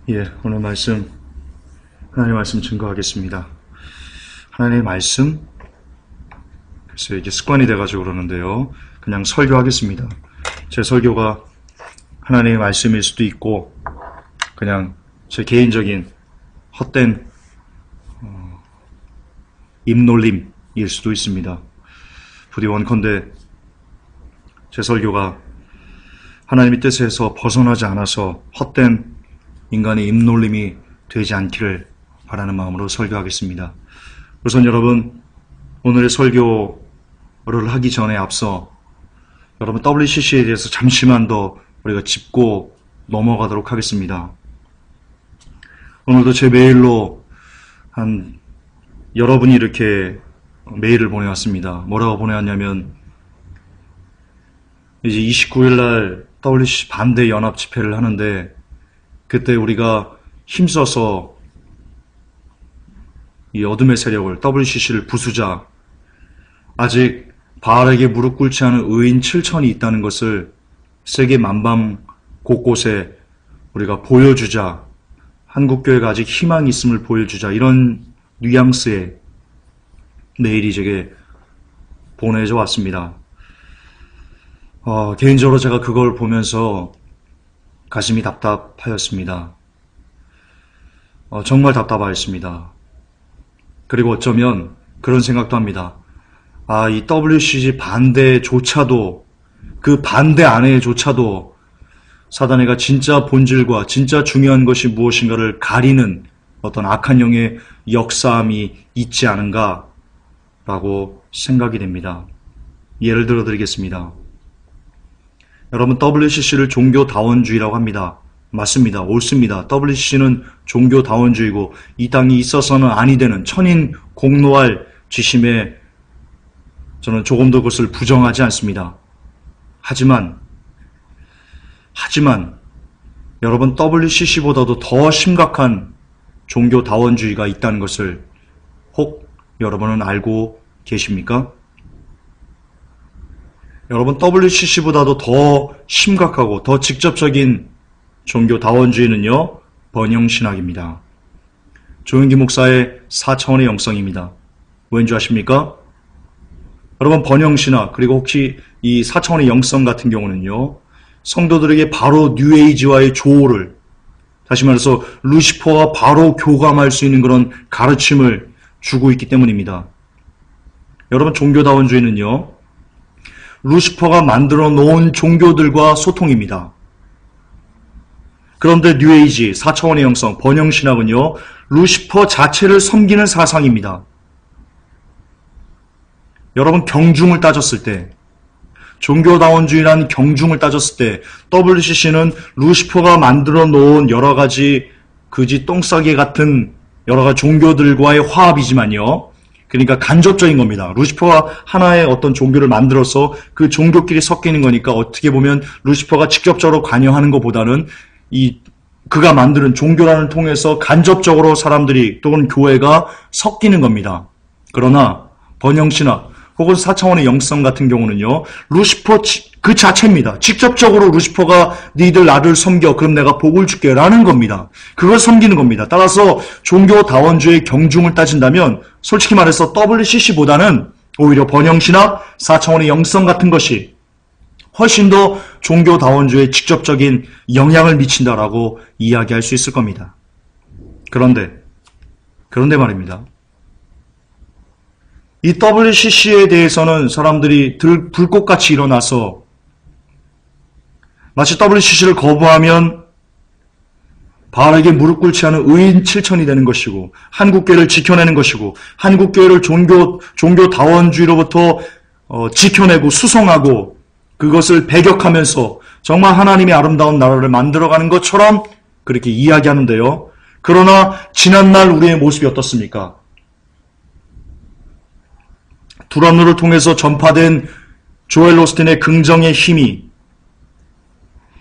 오늘 말씀, 하나님의 말씀 증거하겠습니다. 하나님의 말씀, 글쎄 이게 습관이 돼가지고 그러는데요. 그냥 설교하겠습니다. 제 설교가 하나님의 말씀일 수도 있고, 그냥 제 개인적인 헛된 입놀림일 수도 있습니다. 부디 원컨대 제 설교가 하나님의 뜻에서 벗어나지 않아서 헛된 인간의 입놀림이 되지 않기를 바라는 마음으로 설교하겠습니다. 우선 여러분, 오늘의 설교를 하기 전에 앞서 여러분 WCC에 대해서 잠시만 더 우리가 짚고 넘어가도록 하겠습니다. 오늘도 제 메일로 여러분이 이렇게 메일을 보내왔습니다. 뭐라고 보내왔냐면, 이제 29일 날 WCC 반대 연합 집회를 하는데, 그때 우리가 힘써서 이 어둠의 세력을, WCC를 부수자, 아직 바알에게 무릎 꿇지 않은 의인 7천이 있다는 것을 세계 만방 곳곳에 우리가 보여주자, 한국교회가 아직 희망이 있음을 보여주자, 이런 뉘앙스의 메일이 제게 보내져 왔습니다. 개인적으로 제가 그걸 보면서 가슴이 답답하였습니다. 정말 답답하였습니다. 그리고 어쩌면 그런 생각도 합니다. 이 WCC 반대조차도, 그 반대 안에조차도 사단애가 진짜 본질과 진짜 중요한 것이 무엇인가를 가리는 어떤 악한 영의 역사함이 있지 않은가라고 생각이 됩니다. 예를 들어 드리겠습니다. 여러분, WCC를 종교다원주의라고 합니다. 맞습니다. 옳습니다. WCC는 종교다원주의고 이 땅이 있어서는 아니 되는 천인 공노할 지심에 저는 조금도 그것을 부정하지 않습니다. 하지만 여러분, WCC보다도 더 심각한 종교다원주의가 있다는 것을 혹 여러분은 알고 계십니까? 여러분, WCC보다도 더 심각하고 더 직접적인 종교다원주의는요, 번영신학입니다. 조영기 목사의 4차원의 영성입니다. 왠지 아십니까? 여러분, 번영신학, 그리고 혹시 이 4차원의 영성 같은 경우는요, 성도들에게 바로 뉴에이지와의 조화를, 다시 말해서 루시퍼와 바로 교감할 수 있는 그런 가르침을 주고 있기 때문입니다. 여러분, 종교다원주의는요, 루시퍼가 만들어 놓은 종교들과 소통입니다. 그런데 뉴에이지, 4차원의 영성, 번영신학은요, 루시퍼 자체를 섬기는 사상입니다. 여러분, 경중을 따졌을 때, 종교다원주의라는 경중을 따졌을 때, WCC는 루시퍼가 만들어 놓은 여러 가지 그지 똥싸개 같은 여러 가지 종교들과의 화합이지만요, 그러니까 간접적인 겁니다. 루시퍼가 하나의 어떤 종교를 만들어서 그 종교끼리 섞이는 거니까 어떻게 보면 루시퍼가 직접적으로 관여하는 것보다는 그가 만드는 종교란을 통해서 간접적으로 사람들이 또는 교회가 섞이는 겁니다. 그러나 번영신학 혹은 4차원의 영성 같은 경우는요, 루시퍼 그 자체입니다. 직접적으로 루시퍼가 니들 나를 섬겨, 그럼 내가 복을 줄게 라는 겁니다. 그걸 섬기는 겁니다. 따라서 종교다원주의 경중을 따진다면 솔직히 말해서 WCC보다는 오히려 번영신학, 4차원의 영성 같은 것이 훨씬 더 종교다원주의에 직접적인 영향을 미친다라고 이야기할 수 있을 겁니다. 그런데 말입니다. 이 WCC에 대해서는 사람들이 불꽃같이 일어나서 마치 WCC를 거부하면 바알에게 무릎 꿇지 않은 의인 7천이 되는 것이고, 한국교회를 지켜내는 것이고, 한국교회를 종교다원주의로부터 지켜내고 수성하고 그것을 배격하면서 정말 하나님의 아름다운 나라를 만들어가는 것처럼 그렇게 이야기하는데요. 그러나 지난날 우리의 모습이 어떻습니까? 두란노를 통해서 전파된 조엘 오스틴의 긍정의 힘이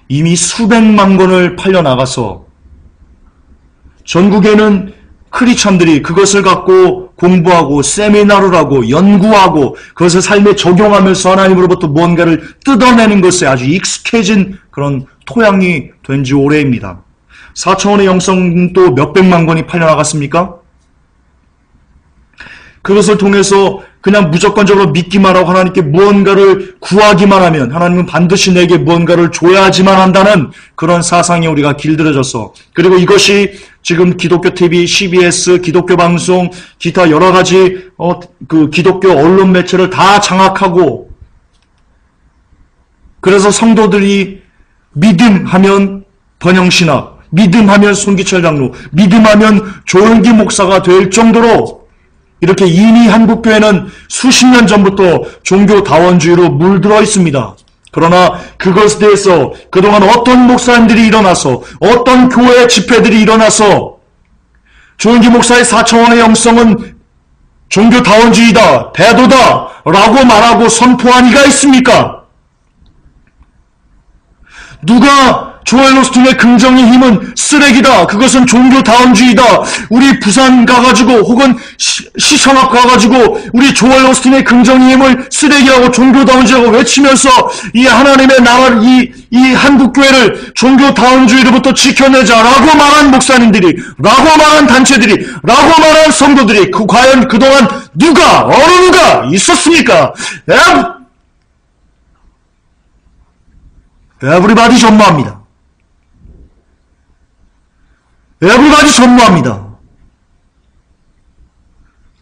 이미 수백만 권을 팔려나가서 전국에는 크리스찬들이 그것을 갖고 공부하고 세미나를 하고 연구하고 그것을 삶에 적용하면서 하나님으로부터 무언가를 뜯어내는 것에 아주 익숙해진 그런 토양이 된 지 오래입니다. 4차원의 영성은 또 몇백만 권이 팔려나갔습니까? 그것을 통해서 그냥 무조건적으로 믿기만 하고 하나님께 무언가를 구하기만 하면 하나님은 반드시 내게 무언가를 줘야지만 한다는 그런 사상에 우리가 길들여졌어. 그리고 이것이 지금 기독교 TV, CBS, 기독교 방송, 기타 여러 가지 그 기독교 언론 매체를 다 장악하고, 그래서 성도들이 믿음하면 번영신학, 믿음하면 손기철 장로, 믿음하면 조영기 목사가 될 정도로 이렇게 이미 한국교회는 수십 년 전부터 종교다원주의로 물들어 있습니다. 그러나 그것에 대해서 그동안 어떤 목사님들이 일어나서, 어떤 교회 집회들이 일어나서 조영기 목사의 4차원의 영성은 종교다원주의다, 배도다 라고 말하고 선포한 이가 있습니까? 누가 조엘 오스틴의 긍정의 힘은 쓰레기다, 그것은 종교다원주의다, 우리 부산 가가지고 혹은 시청학 가가지고 우리 조엘 오스틴의 긍정의 힘을 쓰레기라고 종교다원주의라고 외치면서 이 하나님의 나라를, 이 한국교회를 종교다원주의로부터 지켜내자라고 말한 목사님들이, 라고 말한 단체들이, 라고 말한 성도들이 과연 그동안 어느 누가 있었습니까? 에브리바디 전무합니다. 에브리바디 전무합니다.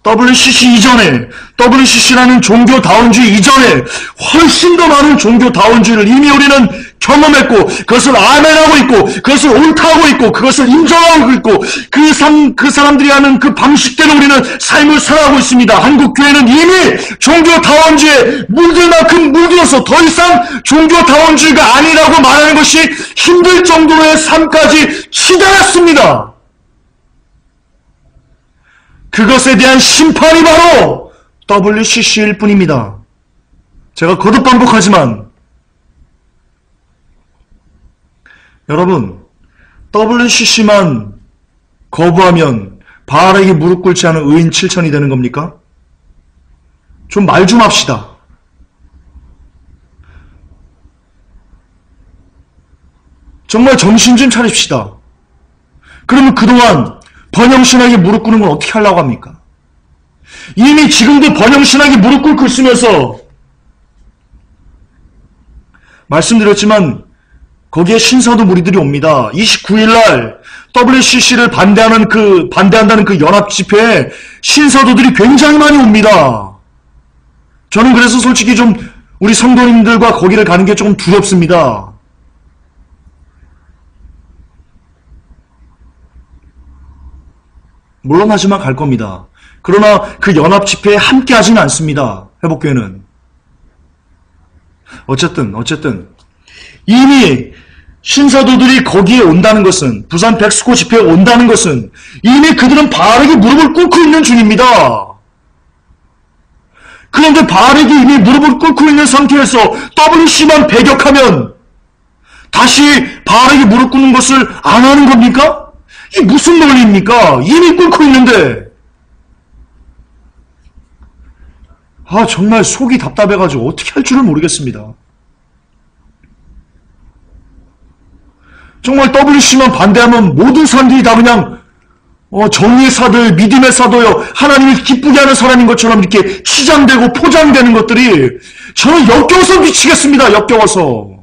WCC 이전에, WCC라는 종교다원주의 이전에 훨씬 더 많은 종교다원주의를 이미 우리는 경험했고, 그것을 아멘하고 있고, 그것을 옳다고 있고, 그것을 인정하고 있고, 그 사람들이 하는 그 방식대로 우리는 삶을 살아가고 있습니다. 한국교회는 이미 종교다원주의에 물들 만큼 물들어서 더 이상 종교다원주의가 아니라고 말하는 것이 힘들 정도의 삶까지 치달았습니다. 그것에 대한 심판이 바로 WCC일 뿐입니다. 제가 거듭 반복하지만 여러분, WCC만 거부하면 바알에게 무릎 꿇지 않은 의인 7천이 되는 겁니까? 좀 말 좀 합시다. 정말 정신 좀 차립시다. 그러면 그동안 번영신학에 무릎 꿇는 건 어떻게 하려고 합니까? 이미 지금도 번영신학에 무릎 꿇고 있으면서 말씀드렸지만 거기에 신사도 무리들이 옵니다. 29일날 WCC를 반대한다는 그 연합 집회에 신사도들이 굉장히 많이 옵니다. 저는 그래서 솔직히 좀 우리 성도님들과 거기를 가는 게 조금 두렵습니다. 물론 하지만 갈 겁니다. 그러나 그 연합 집회에 함께 하지는 않습니다. 회복교회는. 어쨌든 이미 신사도들이 거기에 온다는 것은, 부산 백스코 집회에 온다는 것은 이미 그들은 바알에게 무릎을 꿇고 있는 중입니다. 그런데 바알에게 이미 무릎을 꿇고 있는 상태에서 WC만 배격하면 다시 바알에게 무릎 꿇는 것을 안 하는 겁니까? 이게 무슨 논리입니까? 이미 꿇고 있는데. 정말 속이 답답해가지고 어떻게 할 줄을 모르겠습니다. 정말 WC만 반대하면 모든 사람들이 다 그냥 정의의 사도요, 믿음의 사도요, 하나님을 기쁘게 하는 사람인 것처럼 이렇게 치장되고 포장되는 것들이 저는 역겨워서 미치겠습니다. 역겨워서.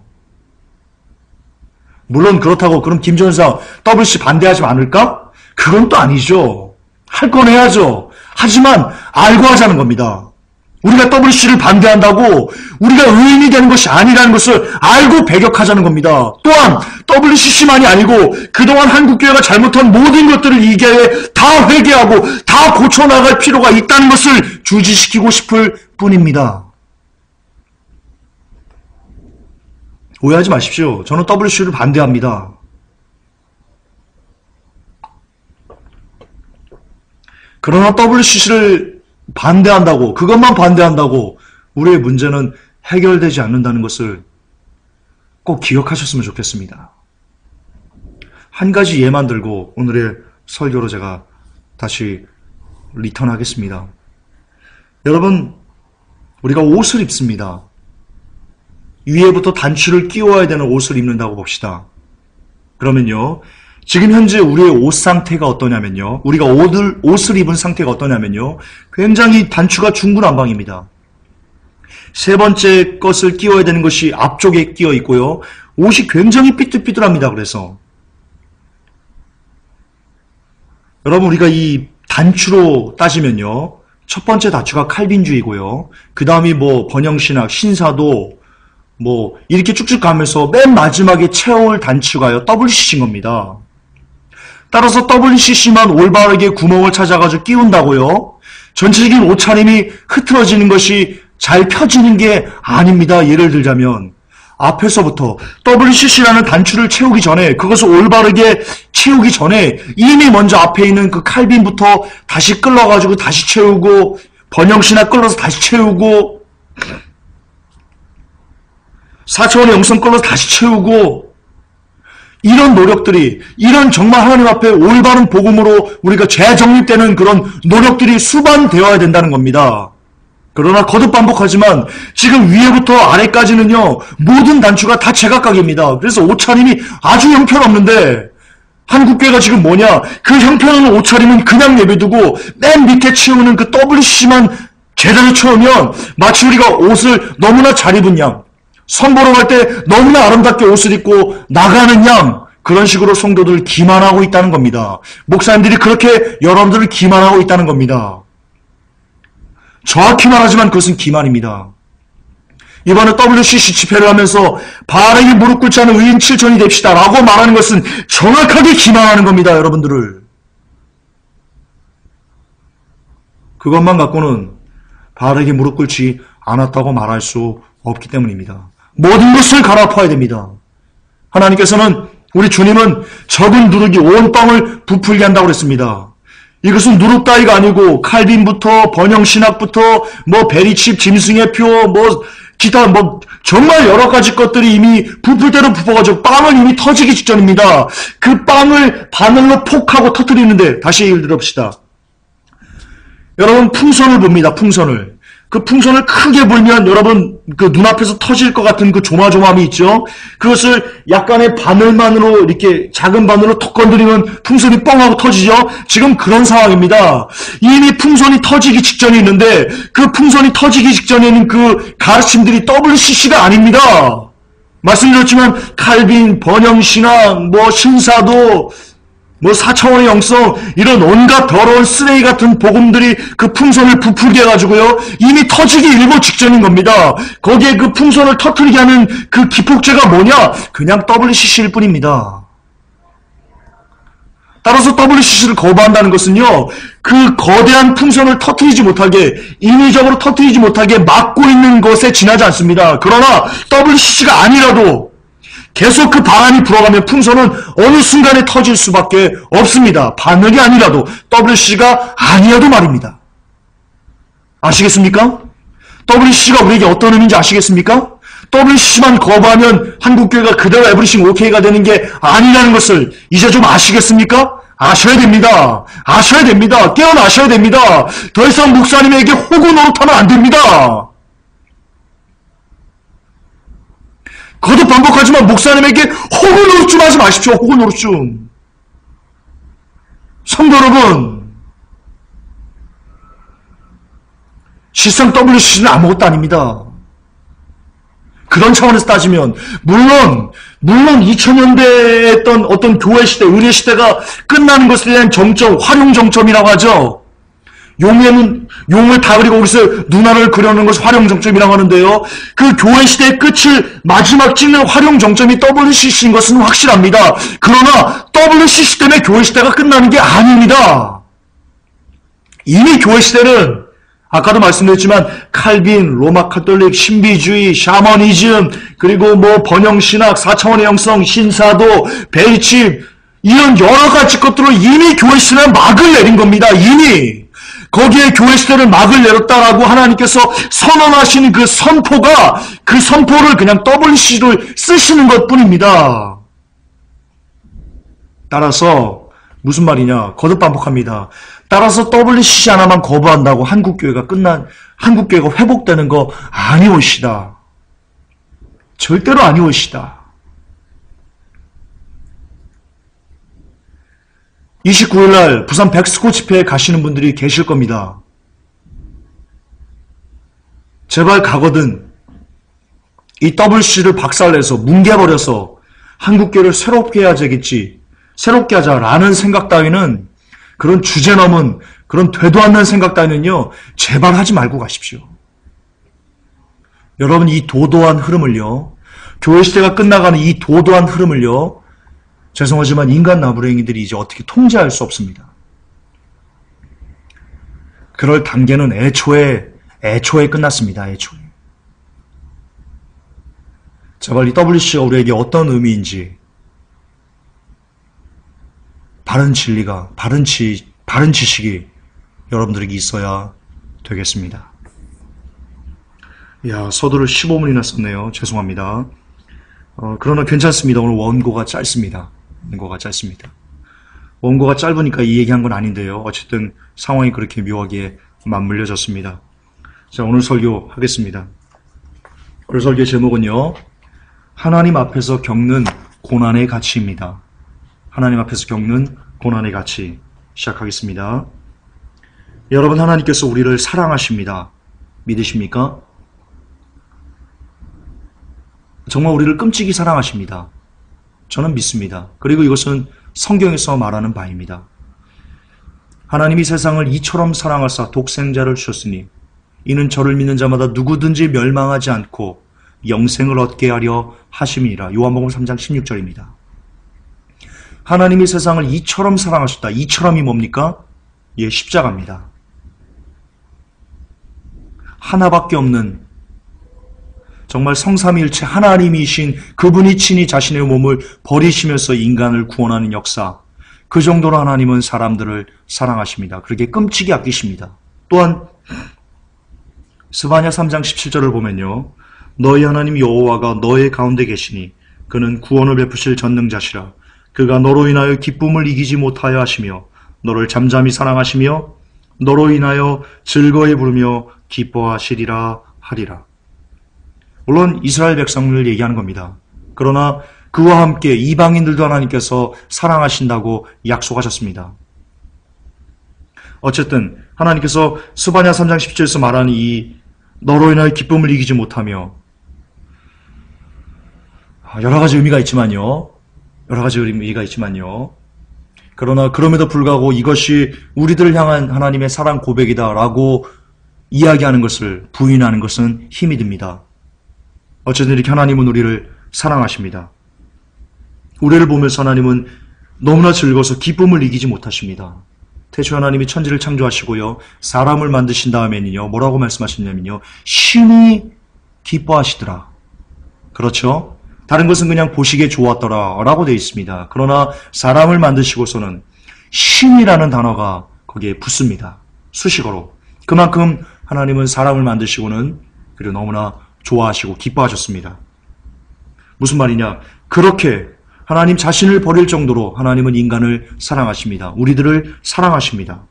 물론 그렇다고 그럼 김전사 WC 반대하지 않을까? 그건 또 아니죠. 할 건 해야죠. 하지만 알고 하자는 겁니다. 우리가 WC를 반대한다고 우리가 의인이 되는 것이 아니라는 것을 알고 배격하자는 겁니다. 또한 WCC만이 아니고 그동안 한국교회가 잘못한 모든 것들을 이게 다 회개하고 다 고쳐나갈 필요가 있다는 것을 주지시키고 싶을 뿐입니다. 오해하지 마십시오. 저는 WC를 반대합니다. 그러나 WCC를 반대한다고, 그것만 반대한다고 우리의 문제는 해결되지 않는다는 것을 꼭 기억하셨으면 좋겠습니다. 한 가지 예만 들고 오늘의 설교로 제가 다시 리턴하겠습니다. 여러분, 우리가 옷을 입습니다. 위에부터 단추를 끼워야 되는 옷을 입는다고 봅시다. 그러면요, 지금 현재 우리의 옷 상태가 어떠냐면요. 우리가 옷을 입은 상태가 어떠냐면요. 굉장히 단추가 중구난방입니다. 세 번째 것을 끼워야 되는 것이 앞쪽에 끼어 있고요. 옷이 굉장히 삐뚤삐뚤합니다. 그래서 여러분, 우리가 이 단추로 따지면요. 첫 번째 단추가 칼빈주의고요. 그 다음이 번영신학, 신사도 이렇게 쭉쭉 가면서 맨 마지막에 채울 단추가요. WCC인 겁니다. 따라서 WCC만 올바르게 구멍을 찾아가지고 끼운다고요. 전체적인 옷차림이 흐트러지는 것이 잘 펴지는 게 아닙니다. 예를 들자면 앞에서부터 WCC라는 단추를 채우기 전에, 그것을 올바르게 채우기 전에 이미 먼저 앞에 있는 그 칼빈부터 다시 끌어가지고 다시 채우고, 번영신학 끌어서 다시 채우고, 4차원의 영성 끌어서 다시 채우고, 이런 노력들이, 이런 정말 하나님 앞에 올바른 복음으로 우리가 재정립되는 그런 노력들이 수반되어야 된다는 겁니다. 그러나 거듭 반복하지만 지금 위에부터 아래까지는요, 모든 단추가 다 제각각입니다. 그래서 옷차림이 아주 형편없는데, 한국교회가 지금 뭐냐? 그 형편없는 옷차림은 그냥 내비두고 맨 밑에 채우는 그 WC만 제대로 채우면 마치 우리가 옷을 너무나 잘 입은 양, 선보러 갈 때 너무나 아름답게 옷을 입고 나가는 양, 그런 식으로 성도들을 기만하고 있다는 겁니다. 목사님들이 그렇게 여러분들을 기만하고 있다는 겁니다. 정확히 말하지만 그것은 기만입니다. 이번에 WCC 집회를 하면서 바알에게 무릎 꿇지 않은 의인 7천이 됩시다 라고 말하는 것은 정확하게 기만하는 겁니다. 여러분들을. 그것만 갖고는 바알에게 무릎 꿇지 않았다고 말할 수 없기 때문입니다. 모든 것을 갈아엎어야 됩니다. 하나님께서는, 우리 주님은 적은 누룩이 온 땅을 부풀게 한다고 그랬습니다. 이것은 누룩 따위가 아니고 칼빈부터 번영신학부터 베리칩, 짐승의표, 기타 정말 여러 가지 것들이 이미 부풀 대로 부풀어가지고 빵은 이미 터지기 직전입니다. 그 빵을 바늘로 폭하고 터뜨리는데, 다시 예를 들어봅시다. 여러분, 풍선을 봅니다. 풍선을. 그 풍선을 크게 불면 여러분 그 눈앞에서 터질 것 같은 그 조마조마함이 있죠. 그것을 약간의 바늘만으로, 이렇게 작은 바늘로 톡 건드리면 풍선이 뻥하고 터지죠. 지금 그런 상황입니다. 이미 풍선이 터지기 직전에 있는데, 그 풍선이 터지기 직전에 있는 그 가르침들이 WCC가 아닙니다. 말씀드렸지만 칼빈, 번영신학, 신사도, 4차원의 영성, 이런 온갖 더러운 쓰레기 같은 복음들이 그 풍선을 부풀게 해가지고요, 이미 터지기 일보 직전인 겁니다. 거기에 그 풍선을 터뜨리게 하는 그 기폭제가 뭐냐? 그냥 WCC일 뿐입니다. 따라서 WCC를 거부한다는 것은요, 그 거대한 풍선을 터뜨리지 못하게, 인위적으로 터뜨리지 못하게 막고 있는 것에 지나지 않습니다. 그러나 WCC가 아니라도 계속 그 바람이 불어가면 풍선은 어느 순간에 터질 수밖에 없습니다. 바늘이 아니라도, WCC가 아니어도 말입니다. 아시겠습니까? WCC가 우리에게 어떤 의미인지 아시겠습니까? WCC만 거부하면 한국교회가 그대로 에브리싱 OK가 되는 게 아니라는 것을 이제 좀 아시겠습니까? 아셔야 됩니다. 아셔야 됩니다. 깨어나셔야 됩니다. 더 이상 목사님에게 호구 노릇하면 안 됩니다. 거듭 반복하지만 목사님에게 호구 노릇 좀 하지 마십시오. 호구 노릇 좀. 성도 여러분, 실상 WCC는 아무것도 아닙니다. 그런 차원에서 따지면 물론 2000년대에 했던 어떤 교회 시대, 의례 시대가 끝나는 것에 대한 정점, 활용 정점이라고 하죠. 용을 다 그리고 거기서 눈알을 그려놓는 것을 활용 정점이라고 하는데요. 그 교회 시대의 끝을 마지막 찍는 활용 정점이 WCC인 것은 확실합니다. 그러나 WCC 때문에 교회 시대가 끝나는 게 아닙니다. 이미 교회 시대는 아까도 말씀드렸지만 칼빈, 로마 카톨릭, 신비주의, 샤머니즘, 그리고 번영신학, 4차원의 영성, 신사도, 베리칩, 이런 여러 가지 것들로 이미 교회 시대는 막을 내린 겁니다. 이미. 거기에 교회 시대를 막을 내렸다라고 하나님께서 선언하신 그 선포가, 그 선포를 그냥 WCC를 쓰시는 것 뿐입니다. 따라서 무슨 말이냐? 거듭 반복합니다. 따라서 WCC 하나만 거부한다고 한국교회가 회복되는 거 아니오시다. 절대로 아니오시다. 29일 날 부산 백스코 집회에 가시는 분들이 계실 겁니다. 제발 가거든 이 WC를 박살내서 뭉개버려서 한국교를 새롭게 해야 되겠지, 새롭게 하자라는 생각 따위는, 그런 주제 넘은 그런 되도 않는 생각 따위는요, 제발 하지 말고 가십시오. 여러분, 이 도도한 흐름을요, 교회 시대가 끝나가는 이 도도한 흐름을요, 죄송하지만 인간 나부랭이들이 이제 어떻게 통제할 수 없습니다. 그럴 단계는 애초에 끝났습니다. 애초에. 제발 이 WC가 우리에게 어떤 의미인지, 바른 진리가, 바른 지식이 여러분들에게 있어야 되겠습니다. 야, 서두를 15분이나 썼네요. 죄송합니다. 그러나 괜찮습니다. 오늘 원고가 짧습니다. 원고가 짧으니까 이 얘기한 건 아닌데요. 어쨌든 상황이 그렇게 묘하게 맞물려졌습니다. 자, 오늘 설교하겠습니다. 오늘 설교 제목은요, 하나님 앞에서 겪는 고난의 가치입니다. 하나님 앞에서 겪는 고난의 가치. 시작하겠습니다. 여러분, 하나님께서 우리를 사랑하십니다. 믿으십니까? 정말 우리를 끔찍이 사랑하십니다. 저는 믿습니다. 그리고 이것은 성경에서 말하는 바입니다. 하나님이 세상을 이처럼 사랑하사 독생자를 주셨으니 이는 저를 믿는 자마다 누구든지 멸망하지 않고 영생을 얻게 하려 하심이니라. 요한복음 3장 16절입니다. 하나님이 세상을 이처럼 사랑하셨다. 이처럼이 뭡니까? 예, 십자가입니다. 하나밖에 없는, 정말 성삼위일체 하나님이신 그분이 친히 자신의 몸을 버리시면서 인간을 구원하는 역사, 그 정도로 하나님은 사람들을 사랑하십니다. 그렇게 끔찍이 아끼십니다. 또한 스바냐 3장 17절을 보면요, 너희 하나님 여호와가 너의 가운데 계시니 그는 구원을 베푸실 전능자시라. 그가 너로 인하여 기쁨을 이기지 못하여 하시며 너를 잠잠히 사랑하시며 너로 인하여 즐거이 부르며 기뻐하시리라 하리라. 물론 이스라엘 백성을 얘기하는 겁니다. 그러나 그와 함께 이방인들도 하나님께서 사랑하신다고 약속하셨습니다. 어쨌든 하나님께서 스바냐 3장 17절에서 말하는 이 너로 인하여 기쁨을 이기지 못하며, 여러 가지 의미가 있지만요. 그러나 그럼에도 불구하고 이것이 우리들을 향한 하나님의 사랑 고백이다라고 이야기하는 것을 부인하는 것은 힘이 듭니다. 어쨌든 이렇게 하나님은 우리를 사랑하십니다. 우리를 보면서 하나님은 너무나 즐거워서 기쁨을 이기지 못하십니다. 태초 하나님이 천지를 창조하시고요, 사람을 만드신 다음에는요, 뭐라고 말씀하셨냐면요, 심히 기뻐하시더라. 그렇죠? 다른 것은 그냥 보시기에 좋았더라 라고 되어 있습니다. 그러나 사람을 만드시고서는 심이라는 단어가 거기에 붙습니다. 수식어로. 그만큼 하나님은 사람을 만드시고는 그리고 너무나 좋아하시고 기뻐하셨습니다. 무슨 말이냐? 그렇게 하나님 자신을 버릴 정도로 하나님은 인간을 사랑하십니다. 우리들을 사랑하십니다.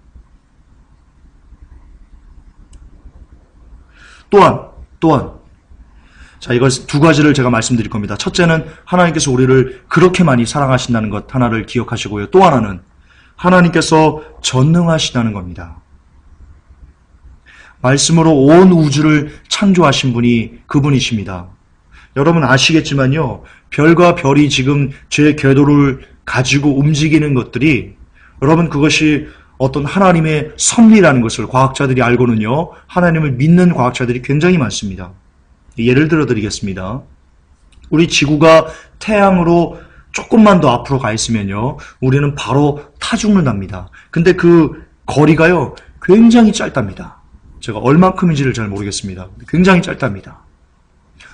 또한 자, 이걸 두 가지를 제가 말씀드릴 겁니다. 첫째는 하나님께서 우리를 그렇게 많이 사랑하신다는 것 하나를 기억하시고요. 또 하나는 하나님께서 전능하시다는 겁니다. 말씀으로 온 우주를 창조하신 분이 그분이십니다. 여러분 아시겠지만요, 별과 별이 지금 제 궤도를 가지고 움직이는 것들이, 여러분 그것이 어떤 하나님의 섭리라는 것을 과학자들이 알고는요, 하나님을 믿는 과학자들이 굉장히 많습니다. 예를 들어 드리겠습니다. 우리 지구가 태양으로 조금만 더 앞으로 가 있으면요, 우리는 바로 타 죽는답니다. 근데 그 거리가요, 굉장히 짧답니다. 제가 얼만큼인지를 잘 모르겠습니다. 굉장히 짧답니다.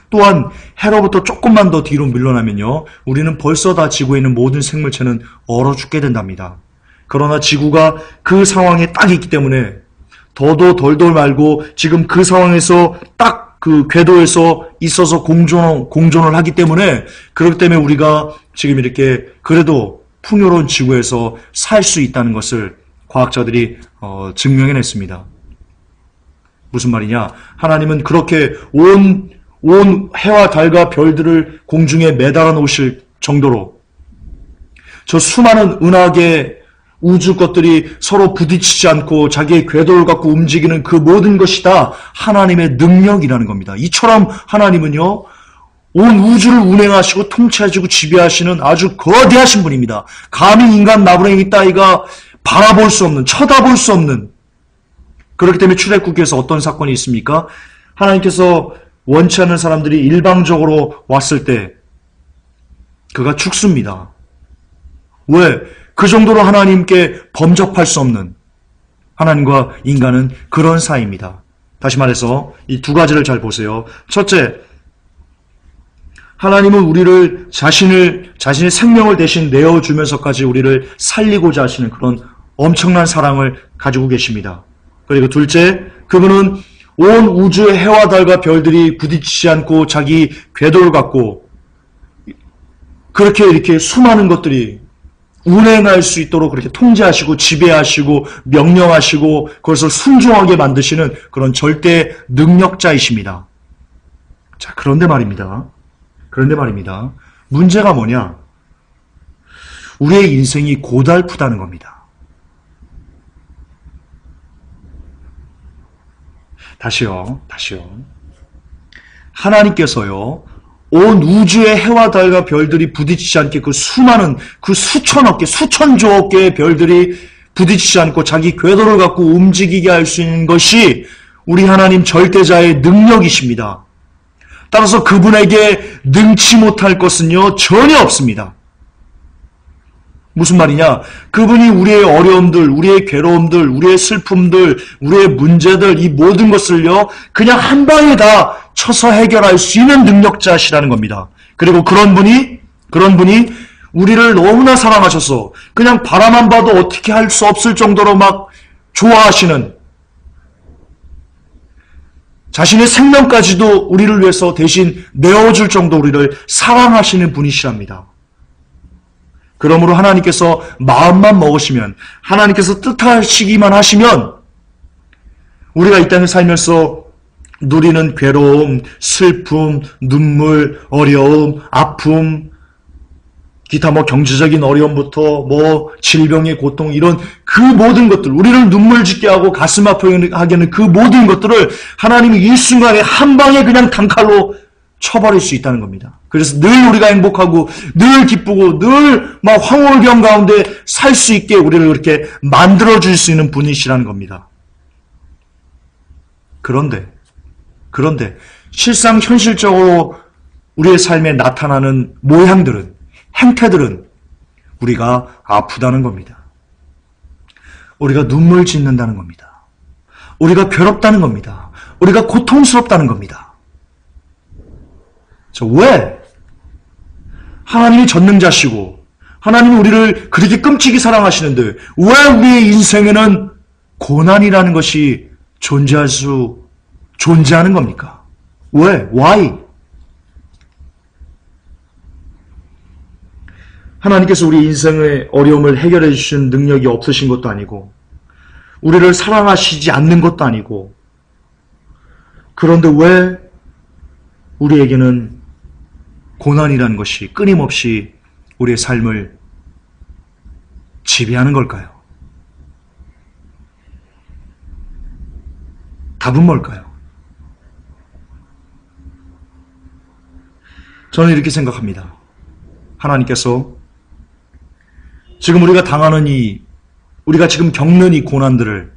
또한 해로부터 조금만 더 뒤로 밀려나면요, 우리는 벌써 다 지구에 있는 모든 생물체는 얼어 죽게 된답니다. 그러나 지구가 그 상황에 딱 있기 때문에 더도 덜도 말고 지금 그 상황에서 딱 그 궤도에서 있어서 공존을 하기 때문에, 그렇기 때문에 우리가 지금 이렇게 그래도 풍요로운 지구에서 살 수 있다는 것을 과학자들이 증명해냈습니다. 무슨 말이냐? 하나님은 그렇게 온 해와 달과 별들을 공중에 매달아 놓으실 정도로 저 수많은 은하계 우주 것들이 서로 부딪히지 않고 자기의 궤도를 갖고 움직이는 그 모든 것이 다 하나님의 능력이라는 겁니다. 이처럼 하나님은요, 온 우주를 운행하시고 통치하시고 지배하시는 아주 거대하신 분입니다. 감히 인간 나부랭이 따위가 바라볼 수 없는, 쳐다볼 수 없는. 그렇기 때문에 출애굽기에서 어떤 사건이 있습니까? 하나님께서 원치 않는 사람들이 일방적으로 왔을 때 그가 죽습니다. 왜? 그 정도로 하나님께 범접할 수 없는, 하나님과 인간은 그런 사이입니다. 다시 말해서 이 두 가지를 잘 보세요. 첫째, 하나님은 우리를 자신의 생명을 대신 내어주면서까지 우리를 살리고자 하시는 그런 엄청난 사랑을 가지고 계십니다. 그리고 둘째, 그분은 온 우주의 해와 달과 별들이 부딪히지 않고 자기 궤도를 갖고 그렇게 이렇게 수많은 것들이 운행할 수 있도록 그렇게 통제하시고 지배하시고 명령하시고 그것을 순종하게 만드시는 그런 절대 능력자이십니다. 자, 그런데 말입니다. 문제가 뭐냐? 우리의 인생이 고달프다는 겁니다. 다시요. 하나님께서요, 온 우주의 해와 달과 별들이 부딪히지 않게 그 수많은, 그 수천억 개, 수천조억 개의 별들이 부딪히지 않고 자기 궤도를 갖고 움직이게 할 수 있는 것이 우리 하나님 절대자의 능력이십니다. 따라서 그분에게 능치 못할 것은요, 전혀 없습니다. 무슨 말이냐? 그분이 우리의 어려움들, 우리의 괴로움들, 우리의 슬픔들, 우리의 문제들, 이 모든 것을요, 그냥 한 방에 다 쳐서 해결할 수 있는 능력자시라는 겁니다. 그리고 그런 분이 우리를 너무나 사랑하셔서 그냥 바라만 봐도 어떻게 할 수 없을 정도로 막 좋아하시는, 자신의 생명까지도 우리를 위해서 대신 내어줄 정도로 우리를 사랑하시는 분이시랍니다. 그러므로 하나님께서 마음만 먹으시면, 하나님께서 뜻하시기만 하시면 우리가 이 땅에 살면서 누리는 괴로움, 슬픔, 눈물, 어려움, 아픔, 기타 경제적인 어려움부터 질병의 고통, 이런 그 모든 것들, 우리를 눈물 짓게 하고 가슴 아프게 하는 그 모든 것들을 하나님이 일순간에 한 방에 그냥 단칼로 쳐버릴 수 있다는 겁니다. 그래서 늘 우리가 행복하고 늘 기쁘고 늘 황홀경 가운데 살 수 있게 우리를 그렇게 만들어줄 수 있는 분이시라는 겁니다. 그런데 실상 현실적으로 우리의 삶에 나타나는 모양들은, 행태들은 우리가 아프다는 겁니다. 우리가 눈물 짓는다는 겁니다. 우리가 괴롭다는 겁니다. 우리가 고통스럽다는 겁니다. 왜? 하나님이 전능자시고 하나님이 우리를 그렇게 끔찍이 사랑하시는데 왜 우리의 인생에는 고난이라는 것이 존재하는 겁니까? 왜? Why? 하나님께서 우리 인생의 어려움을 해결해 주시는 능력이 없으신 것도 아니고 우리를 사랑하시지 않는 것도 아니고, 그런데 왜 우리에게는 고난이라는 것이 끊임없이 우리의 삶을 지배하는 걸까요? 답은 뭘까요? 저는 이렇게 생각합니다. 하나님께서 지금 우리가 당하는 우리가 지금 겪는 이 고난들을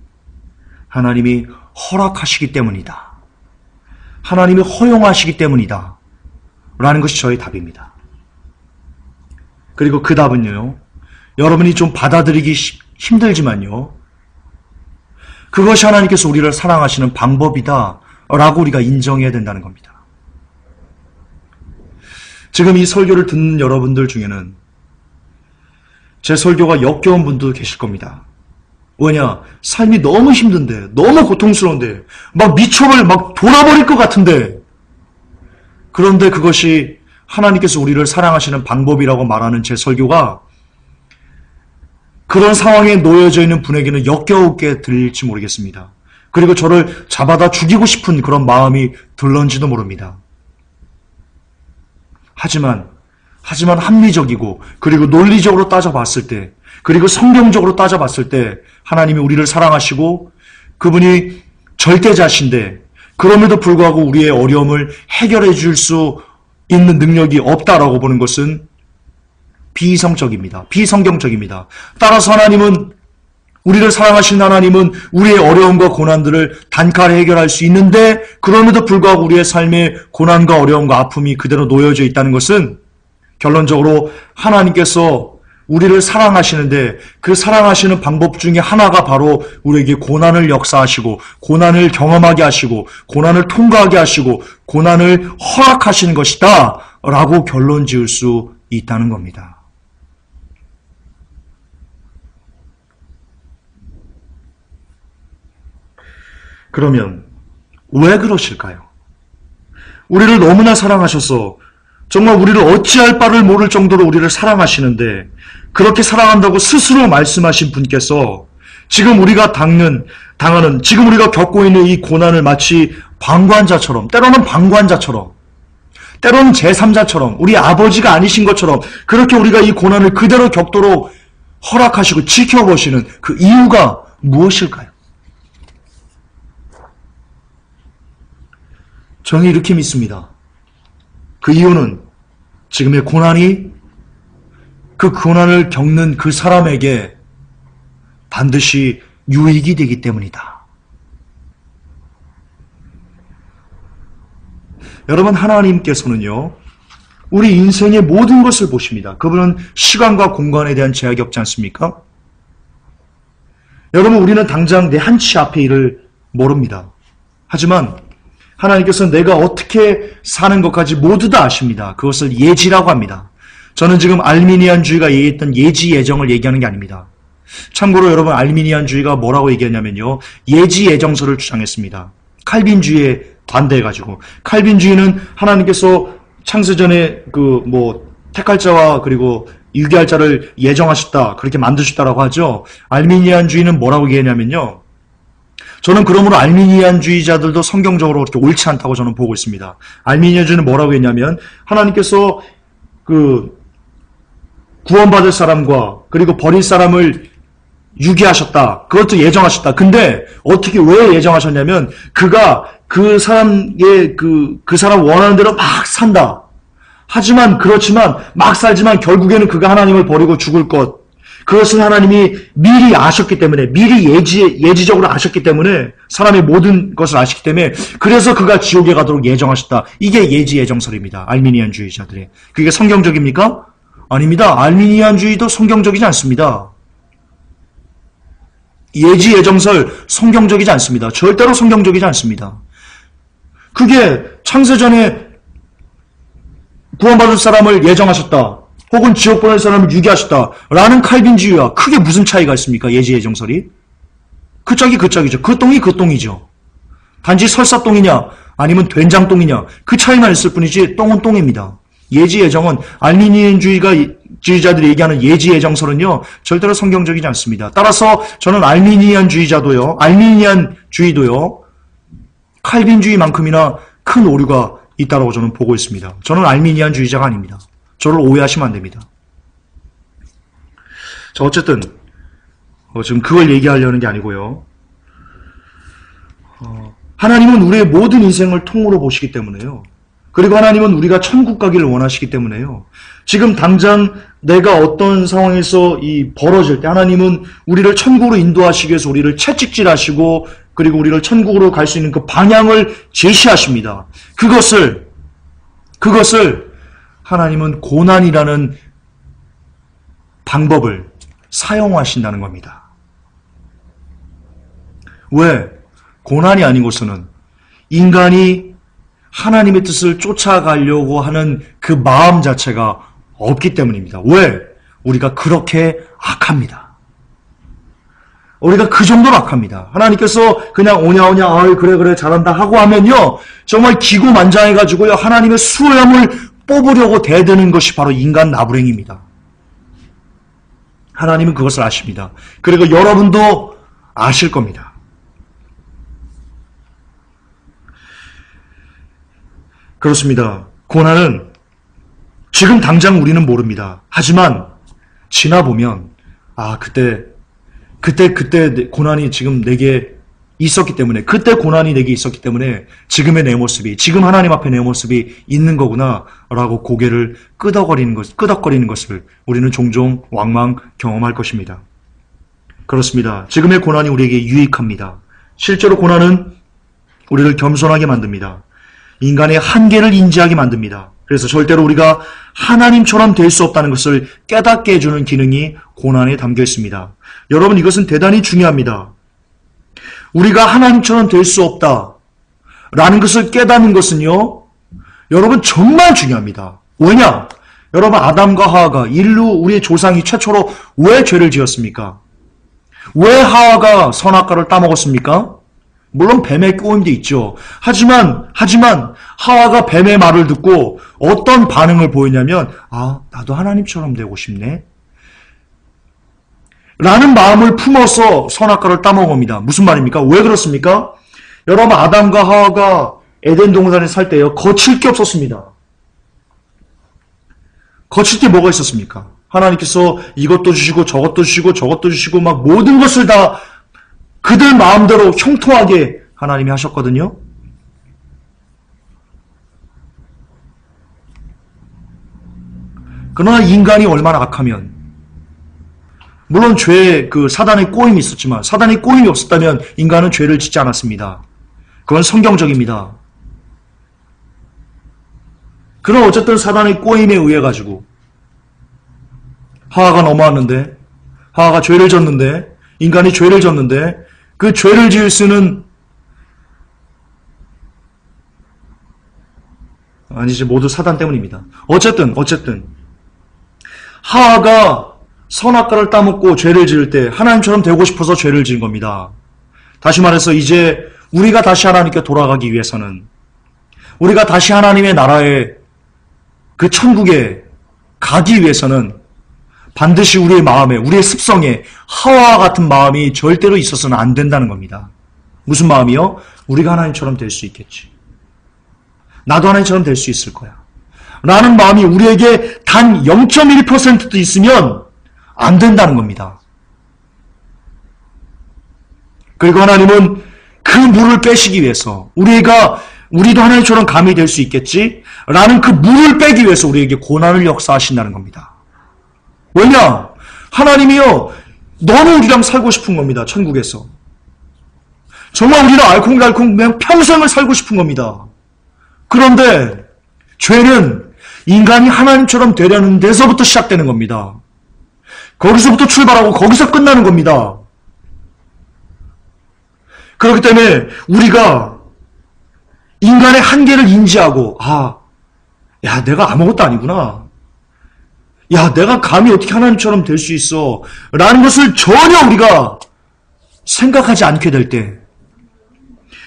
하나님이 허락하시기 때문이다. 하나님이 허용하시기 때문이다. 라는 것이 저의 답입니다. 그리고 그 답은요, 여러분이 좀 받아들이기 힘들지만요, 그것이 하나님께서 우리를 사랑하시는 방법이다 라고 우리가 인정해야 된다는 겁니다. 지금 이 설교를 듣는 여러분들 중에는 제 설교가 역겨운 분도 계실 겁니다. 왜냐? 삶이 너무 힘든데, 너무 고통스러운데, 미쳐버릴, 돌아버릴 것 같은데, 그런데 그것이 하나님께서 우리를 사랑하시는 방법이라고 말하는 제 설교가 그런 상황에 놓여져 있는 분에게는 역겨우게 들릴지 모르겠습니다. 그리고 저를 잡아다 죽이고 싶은 그런 마음이 들런지도 모릅니다. 하지만 하지만 합리적이고 그리고 논리적으로 따져봤을 때 그리고 성경적으로 따져봤을 때 하나님이 우리를 사랑하시고 그분이 절대자신데 그럼에도 불구하고 우리의 어려움을 해결해 줄 수 있는 능력이 없다라고 보는 것은 비이성적입니다. 비성경적입니다. 따라서 하나님은 우리를 사랑하신 하나님은 우리의 어려움과 고난들을 단칼에 해결할 수 있는데 그럼에도 불구하고 우리의 삶에 고난과 어려움과 아픔이 그대로 놓여져 있다는 것은 결론적으로 하나님께서 우리를 사랑하시는데 그 사랑하시는 방법 중에 하나가 바로 우리에게 고난을 역사하시고 고난을 경험하게 하시고 고난을 통과하게 하시고 고난을 허락하시는 것이다 라고 결론 지을 수 있다는 겁니다. 그러면 왜 그러실까요? 우리를 너무나 사랑하셔서 정말 우리를 어찌할 바를 모를 정도로 우리를 사랑하시는데 그렇게 사랑한다고 스스로 말씀하신 분께서 지금 우리가 당하는 지금 우리가 겪고 있는 이 고난을 마치 방관자처럼 때로는 방관자처럼 때로는 제3자처럼 우리 아버지가 아니신 것처럼 그렇게 우리가 이 고난을 그대로 겪도록 허락하시고 지켜보시는 그 이유가 무엇일까요? 저는 이렇게 믿습니다. 그 이유는 지금의 고난이 그 고난을 겪는 그 사람에게 반드시 유익이 되기 때문이다. 여러분, 하나님께서는요, 우리 인생의 모든 것을 보십니다. 그분은 시간과 공간에 대한 제약이 없지 않습니까? 여러분, 우리는 당장 내 한 치 앞의 일을 모릅니다. 하지만 하나님께서는 내가 어떻게 사는 것까지 모두 다 아십니다. 그것을 예지라고 합니다. 저는 지금 알미니안주의가 얘기했던 예지 예정을 얘기하는 게 아닙니다. 참고로 여러분, 알미니안주의가 뭐라고 얘기했냐면요, 예지 예정설을 주장했습니다. 칼빈주의에 반대해가지고, 칼빈주의는 하나님께서 창세전에 택할 자와 그리고 유기할 자를 예정하셨다, 그렇게 만드셨다라고 하죠. 알미니안주의는 뭐라고 얘기했냐면요, 저는 그러므로 알미니안주의자들도 성경적으로 그렇게 옳지 않다고 저는 보고 있습니다. 알미니안주의는 뭐라고 했냐면 하나님께서 구원받을 사람과 그리고 버릴 사람을 유기하셨다. 그것도 예정하셨다. 근데 어떻게 왜 예정하셨냐면 그가 그 사람의 그 사람 원하는 대로 막 산다. 그렇지만 막 살지만 결국에는 그가 하나님을 버리고 죽을 것. 그것을 하나님이 미리 아셨기 때문에, 미리 예지적으로 아셨기 때문에, 사람의 모든 것을 아셨기 때문에, 그래서 그가 지옥에 가도록 예정하셨다. 이게 예지 예정설입니다. 알미니안주의자들의. 그게 성경적입니까? 아닙니다. 알미니안주의도 성경적이지 않습니다. 예지 예정설 성경적이지 않습니다. 절대로 성경적이지 않습니다. 그게 창세전에 구원받을 사람을 예정하셨다. 혹은 지옥 보낼 사람을 유기하셨다라는 칼빈주의와 크게 무슨 차이가 있습니까? 예지 예정설이? 그 짝이 그 짝이죠. 그 똥이 그 똥이죠. 단지 설사똥이냐 아니면 된장똥이냐 그 차이만 있을 뿐이지 똥은 똥입니다. 예지 예정은 알미니안주의자들이 얘기하는 예지 예정설은요 절대로 성경적이지 않습니다. 따라서 저는 알미니안주의도요 칼빈주의만큼이나 큰 오류가 있다고 저는 보고 있습니다. 저는 알미니안주의자가 아닙니다. 저를 오해하시면 안 됩니다. 자, 어쨌든 지금 그걸 얘기하려는 게 아니고요. 하나님은 우리의 모든 인생을 통으로 보시기 때문에요. 그리고 하나님은 우리가 천국 가기를 원하시기 때문에요. 지금 당장 내가 어떤 상황에서 벌어질 때 하나님은 우리를 천국으로 인도하시기 위해서 우리를 채찍질하시고 그리고 우리를 천국으로 갈 수 있는 그 방향을 제시하십니다. 그것을 하나님은 고난이라는 방법을 사용하신다는 겁니다. 왜? 고난이 아니고서는 인간이 하나님의 뜻을 쫓아가려고 하는 그 마음 자체가 없기 때문입니다. 왜? 우리가 그렇게 악합니다. 우리가 그 정도로 악합니다. 하나님께서 그냥 오냐 그래 잘한다 하고 하면요 정말 기고만장해가지고요 하나님의 수염을 뽑으려고 대드는 것이 바로 인간 나부랭입니다. 하나님은 그것을 아십니다. 그리고 여러분도 아실 겁니다. 그렇습니다. 고난은 지금 당장 우리는 모릅니다. 하지만 지나보면 그때 고난이 지금 내게 있었기 때문에, 그때 고난이 내게 있었기 때문에 지금의 내 모습이, 지금 하나님 앞에 내 모습이 있는 거구나 라고 고개를 끄덕거리는 것을 우리는 종종 왕왕 경험할 것입니다. 그렇습니다. 지금의 고난이 우리에게 유익합니다. 실제로 고난은 우리를 겸손하게 만듭니다. 인간의 한계를 인지하게 만듭니다. 그래서 절대로 우리가 하나님처럼 될 수 없다는 것을 깨닫게 해주는 기능이 고난에 담겨 있습니다. 여러분, 이것은 대단히 중요합니다. 우리가 하나님처럼 될 수 없다라는 것을 깨닫는 것은요, 여러분 정말 중요합니다. 왜냐? 여러분, 아담과 하와가, 인류 우리의 조상이 최초로 왜 죄를 지었습니까? 왜 하와가 선악과를 따먹었습니까? 물론 뱀의 꼬임도 있죠. 하지만 하와가 뱀의 말을 듣고 어떤 반응을 보이냐면, 나도 하나님처럼 되고 싶네 라는 마음을 품어서 선악과를 따먹습니다. 무슨 말입니까? 왜 그렇습니까? 여러분, 아담과 하와가 에덴 동산에 살 때요, 거칠 게 없었습니다. 거칠 게 뭐가 있었습니까? 하나님께서 이것도 주시고 저것도 주시고 막 모든 것을 다 그들 마음대로 형통하게 하나님이 하셨거든요. 그러나 인간이 얼마나 악하면, 물론 사단의 꼬임이 있었지만, 사단의 꼬임이 없었다면 인간은 죄를 짓지 않았습니다. 그건 성경적입니다. 그럼 어쨌든 사단의 꼬임에 의해 가지고 하와가 넘어왔는데, 하와가 죄를 졌는데, 인간이 죄를 졌는데, 그 죄를 지을 수는 아니지, 모두 사단 때문입니다. 어쨌든 하와가 선악과를 따먹고 죄를 지을 때 하나님처럼 되고 싶어서 죄를 지은 겁니다. 다시 말해서 이제 우리가 다시 하나님께 돌아가기 위해서는, 우리가 다시 하나님의 나라에, 그 천국에 가기 위해서는 반드시 우리의 마음에, 우리의 습성에 하와와 같은 마음이 절대로 있어서는 안 된다는 겁니다. 무슨 마음이요? 우리가 하나님처럼 될 수 있겠지. 나도 하나님처럼 될 수 있을 거야. 라는 마음이 우리에게 단 0.1%도 있으면 안 된다는 겁니다. 그리고 하나님은 그 물을 빼시기 위해서, 우리도 하나님처럼 감히 될 수 있겠지? 라는 그 물을 빼기 위해서 우리에게 고난을 역사하신다는 겁니다. 왜냐? 하나님이요, 너무 우리랑 살고 싶은 겁니다. 천국에서. 정말 우리랑 알콩달콩 그냥 평생을 살고 싶은 겁니다. 그런데 죄는 인간이 하나님처럼 되려는 데서부터 시작되는 겁니다. 거기서부터 출발하고 거기서 끝나는 겁니다. 그렇기 때문에 우리가 인간의 한계를 인지하고, 내가 아무것도 아니구나. 내가 감히 어떻게 하나님처럼 될 수 있어. 라는 것을 전혀 우리가 생각하지 않게 될 때,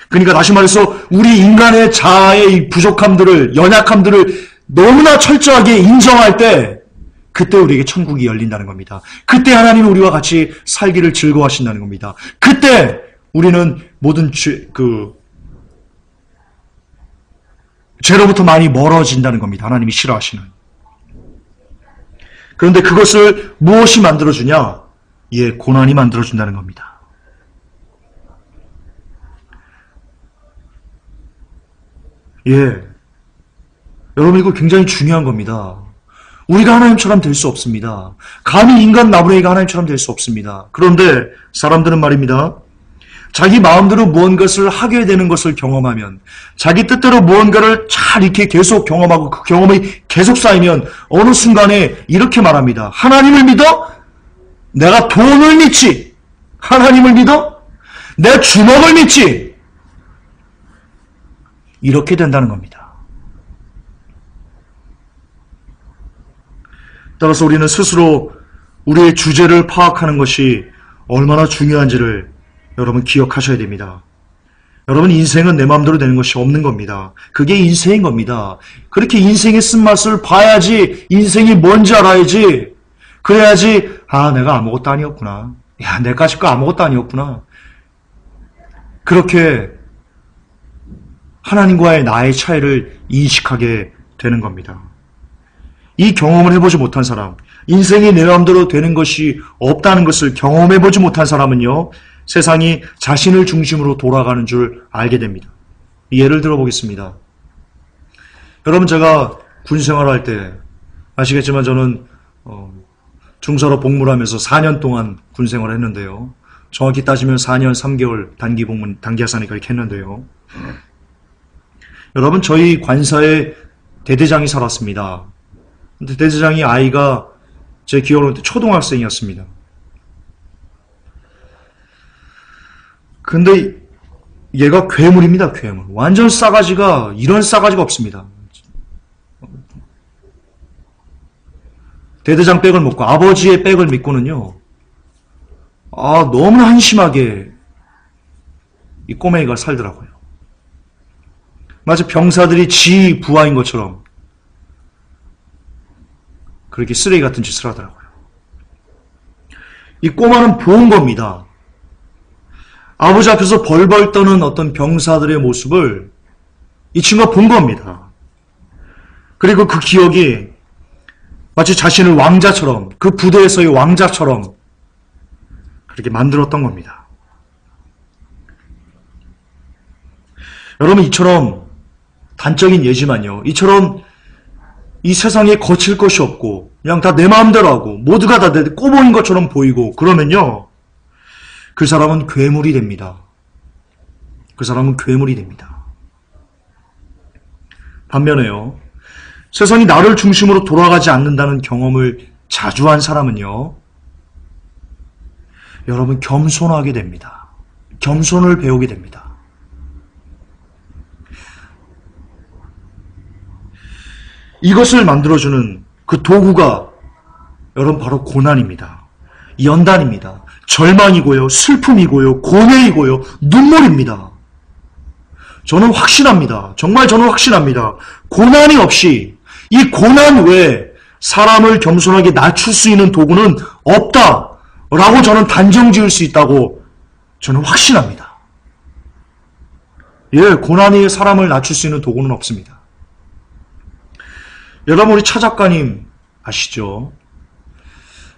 그러니까 다시 말해서 우리 인간의 자아의 부족함들을, 연약함들을 너무나 철저하게 인정할 때, 그때 우리에게 천국이 열린다는 겁니다. 그때 하나님은 우리와 같이 살기를 즐거워하신다는 겁니다. 그때 우리는 모든 죄로부터 많이 멀어진다는 겁니다. 하나님이 싫어하시는. 그런데 그것을 무엇이 만들어주냐? 고난이 만들어준다는 겁니다. 여러분, 이거 굉장히 중요한 겁니다. 우리가 하나님처럼 될 수 없습니다. 감히 인간 나무래기가 하나님처럼 될 수 없습니다. 그런데 사람들은 말입니다, 자기 마음대로 무언가를 하게 되는 것을 경험하면, 자기 뜻대로 무언가를 잘 이렇게 계속 경험하고 그 경험이 계속 쌓이면 어느 순간에 이렇게 말합니다. 하나님을 믿어? 내가 돈을 믿지. 하나님을 믿어? 내 주먹을 믿지. 이렇게 된다는 겁니다. 따라서 우리는 스스로 우리의 주제를 파악하는 것이 얼마나 중요한지를 여러분 기억하셔야 됩니다. 여러분, 인생은 내 마음대로 되는 것이 없는 겁니다. 그게 인생인 겁니다. 그렇게 인생의 쓴맛을 봐야지, 인생이 뭔지 알아야지, 그래야지, 내가 아무것도 아니었구나. 내까짓 거 아무것도 아니었구나. 그렇게 하나님과의 나의 차이를 인식하게 되는 겁니다. 이 경험을 해보지 못한 사람, 인생이 내 마음대로 되는 것이 없다는 것을 경험해보지 못한 사람은요, 세상이 자신을 중심으로 돌아가는 줄 알게 됩니다. 예를 들어보겠습니다. 여러분, 제가 군 생활할 때 아시겠지만 저는 중사로 복무를 하면서 4년 동안 군 생활을 했는데요. 정확히 따지면 4년 3개월 단기 복무, 단기 하사니까 이렇게 했는데요. 여러분, 저희 관사에 대대장이 살았습니다. 근데 대대장이 아이가 제 기억으로 초등학생이었습니다. 근데 얘가 괴물입니다, 괴물. 완전 싸가지가, 이런 싸가지가 없습니다. 대대장 백을 먹고, 아버지의 백을 믿고는요, 너무나 한심하게 이 꼬맹이가 살더라고요. 마치 병사들이 지 부하인 것처럼 그렇게 쓰레기 같은 짓을 하더라고요. 이 꼬마는 본 겁니다. 아버지 앞에서 벌벌 떠는 어떤 병사들의 모습을 이 친구가 본 겁니다. 그리고 그 기억이 마치 자신을 왕자처럼, 그 부대에서의 왕자처럼 그렇게 만들었던 겁니다. 여러분, 이처럼 단적인 예지만요, 이처럼 이 세상에 거칠 것이 없고 그냥 다 내 마음대로 하고 모두가 다 내 꼬모인 것처럼 보이고 그러면요, 그 사람은 괴물이 됩니다. 그 사람은 괴물이 됩니다. 반면에요, 세상이 나를 중심으로 돌아가지 않는다는 경험을 자주 한 사람은요, 여러분, 겸손하게 됩니다. 겸손을 배우게 됩니다. 이것을 만들어주는 그 도구가 여러분 바로 고난입니다. 연단입니다. 절망이고요, 슬픔이고요, 고뇌이고요, 눈물입니다. 저는 확신합니다. 정말 저는 확신합니다. 고난이 없이, 이 고난 외에 사람을 겸손하게 낮출 수 있는 도구는 없다라고 저는 단정 지을 수 있다고 저는 확신합니다. 예, 고난이 사람을 낮출 수 있는 도구는 없습니다. 여러분, 우리 차 작가님 아시죠?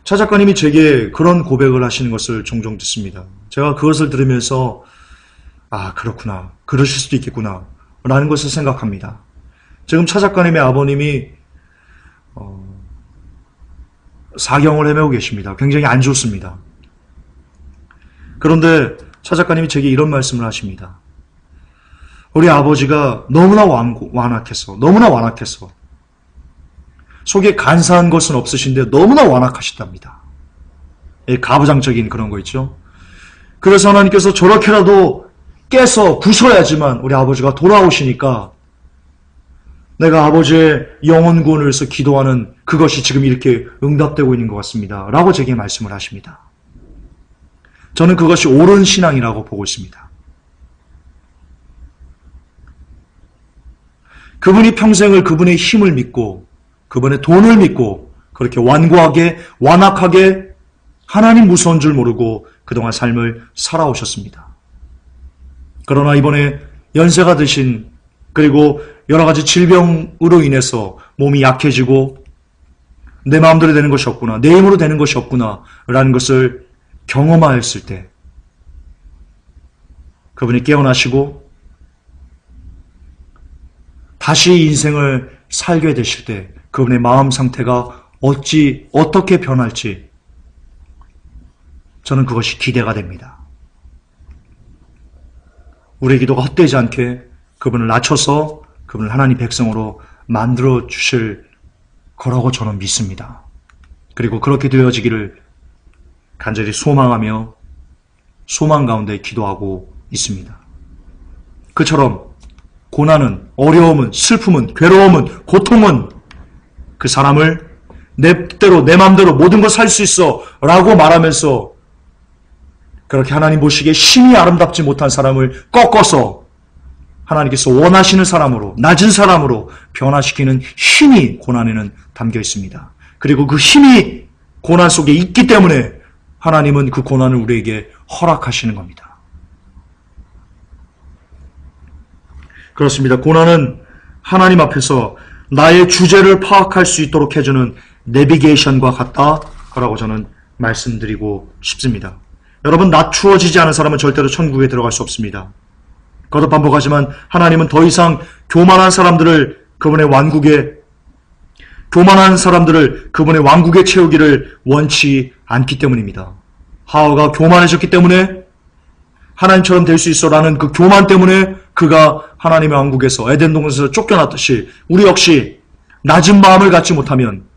차 작가님이 제게 그런 고백을 하시는 것을 종종 듣습니다. 제가 그것을 들으면서 그렇구나, 그러실 수도 있겠구나 라는 것을 생각합니다. 지금 차 작가님의 아버님이 사경을 헤매고 계십니다. 굉장히 안 좋습니다. 그런데 차 작가님이 제게 이런 말씀을 하십니다. 우리 아버지가 너무나 완악해서 속에 간사한 것은 없으신데 너무나 완악하시답니다. 가부장적인 그런 거 있죠. 그래서 하나님께서 저렇게라도 깨서 부숴야지만 우리 아버지가 돌아오시니까 내가 아버지의 영혼 구원을 위해서 기도하는 그것이 지금 이렇게 응답되고 있는 것 같습니다. 라고 제게 말씀을 하십니다. 저는 그것이 옳은 신앙이라고 보고 있습니다. 그분이 평생을 그분의 힘을 믿고 그분의 돈을 믿고 그렇게 완악하게 하나님 무서운 줄 모르고 그동안 삶을 살아오셨습니다. 그러나 이번에 연세가 드신, 그리고 여러 가지 질병으로 인해서 몸이 약해지고 내 마음대로 되는 것이 없구나, 내 힘으로 되는 것이 없구나 라는 것을 경험하였을 때 그분이 깨어나시고 다시 인생을 살게 되실 때 그분의 마음 상태가 어떻게 변할지 저는 그것이 기대가 됩니다. 우리의 기도가 헛되지 않게 그분을 낮춰서 그분을 하나님 백성으로 만들어 주실 거라고 저는 믿습니다. 그리고 그렇게 되어지기를 간절히 소망하며 소망 가운데 기도하고 있습니다. 그처럼 고난은, 어려움은, 슬픔은, 괴로움은, 고통은 그 사람을 내 뜻대로, 내 마음대로 모든 걸 살 수 있어 라고 말하면서 그렇게 하나님 보시기에 심히 아름답지 못한 사람을 꺾어서 하나님께서 원하시는 사람으로, 낮은 사람으로 변화시키는 힘이 고난에는 담겨 있습니다. 그리고 그 힘이 고난 속에 있기 때문에 하나님은 그 고난을 우리에게 허락하시는 겁니다. 그렇습니다. 고난은 하나님 앞에서 나의 주제를 파악할 수 있도록 해주는 내비게이션과 같다라고 저는 말씀드리고 싶습니다. 여러분, 낮추어지지 않은 사람은 절대로 천국에 들어갈 수 없습니다. 거듭 반복하지만 하나님은 더 이상 교만한 사람들을 그분의 왕국에 채우기를 원치 않기 때문입니다. 하와가 교만해졌기 때문에 하나님처럼 될 수 있어라는 그 교만 때문에 그가 하나님의 왕국에서 에덴 동산에서 쫓겨났듯이 우리 역시 낮은 마음을 갖지 못하면